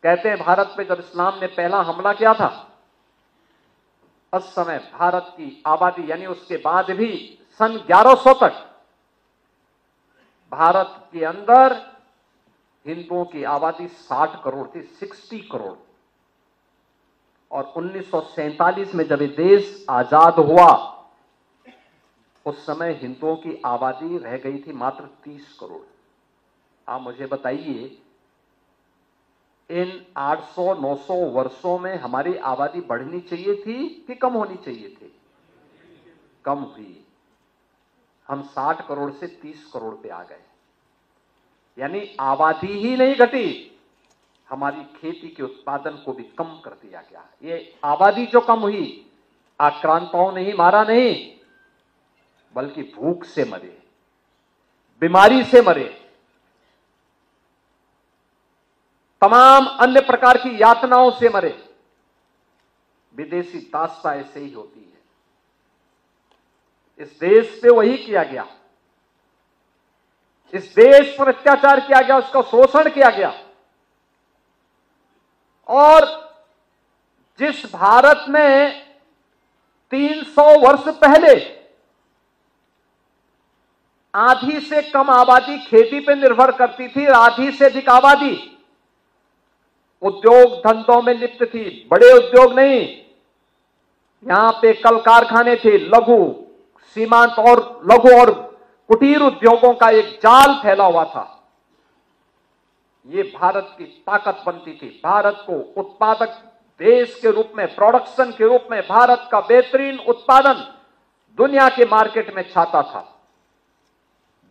कहते हैं भारत पे जब इस्लाम ने पहला हमला किया था, उस समय भारत की आबादी यानी उसके बाद भी सन 1100 तक भारत के अंदर हिंदुओं की आबादी 60 करोड़ थी, 60 करोड़। और 1947 में जब ये देश आजाद हुआ, उस समय हिंदुओं की आबादी रह गई थी मात्र 30 करोड़। आप मुझे बताइए, इन 800-900 वर्षों में हमारी आबादी बढ़नी चाहिए थी कि कम होनी चाहिए थी? कम हुई। हम 60 करोड़ से 30 करोड़ पे आ गए, यानी आबादी ही नहीं घटी, हमारी खेती के उत्पादन को भी कम कर दिया गया। ये आबादी जो कम हुई, आक्रांताओं ने ही मारा नहीं, बल्कि भूख से मरे, बीमारी से मरे, तमाम अन्य प्रकार की यातनाओं से मरे। विदेशी दास्ता ऐसे ही होती है। इस देश पे वही किया गया, इस देश पर अत्याचार किया गया, उसका शोषण किया गया। और जिस भारत में 300 वर्ष पहले आधी से कम आबादी खेती पर निर्भर करती थी, आधी से अधिक आबादी उद्योग धंधों में लिप्त थी, बड़े उद्योग नहीं, यहां पे कल कारखाने थे, लघु सीमांत और लघु और कुटीर उद्योगों का एक जाल फैला हुआ था। ये भारत की ताकत बनती थी। भारत को उत्पादक देश के रूप में, प्रोडक्शन के रूप में भारत का बेहतरीन उत्पादन दुनिया के मार्केट में छाता था।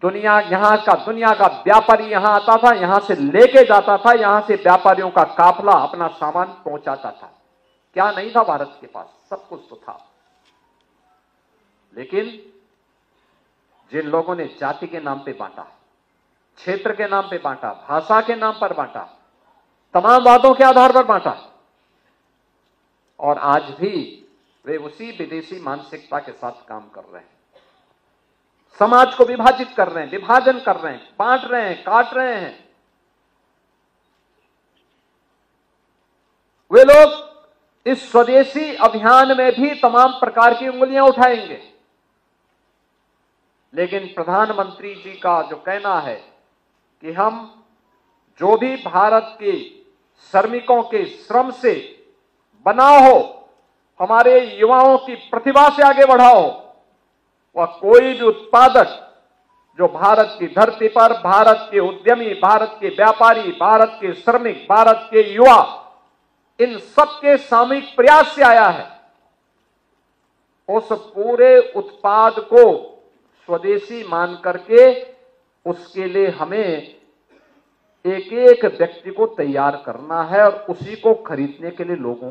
दुनिया का व्यापारी यहां आता था, यहां से लेके जाता था, यहां से व्यापारियों का काफला अपना सामान पहुंचाता था। क्या नहीं था भारत के पास? सब कुछ तो था। लेकिन जिन लोगों ने जाति के नाम पे बांटा, क्षेत्र के नाम पे बांटा, भाषा के नाम पर बांटा, तमाम वादों के आधार पर बांटा, और आज भी वे उसी विदेशी मानसिकता के साथ काम कर रहे हैं। समाज को विभाजित कर रहे हैं, विभाजन कर रहे हैं, बांट रहे हैं, काट रहे हैं। वे लोग इस स्वदेशी अभियान में भी तमाम प्रकार की उंगलियां उठाएंगे। लेकिन प्रधानमंत्री जी का जो कहना है कि हम जो भी भारत के श्रमिकों के श्रम से बना हो, हमारे युवाओं की प्रतिभा से आगे बढ़ाओ, वह कोई भी उत्पादक जो भारत की धरती पर भारत के उद्यमी, भारत के व्यापारी, भारत के श्रमिक, भारत के युवा, इन सबके सामूहिक प्रयास से आया है, उस पूरे उत्पाद को स्वदेशी मान करके उसके लिए हमें एक एक व्यक्ति को तैयार करना है और उसी को खरीदने के लिए लोगों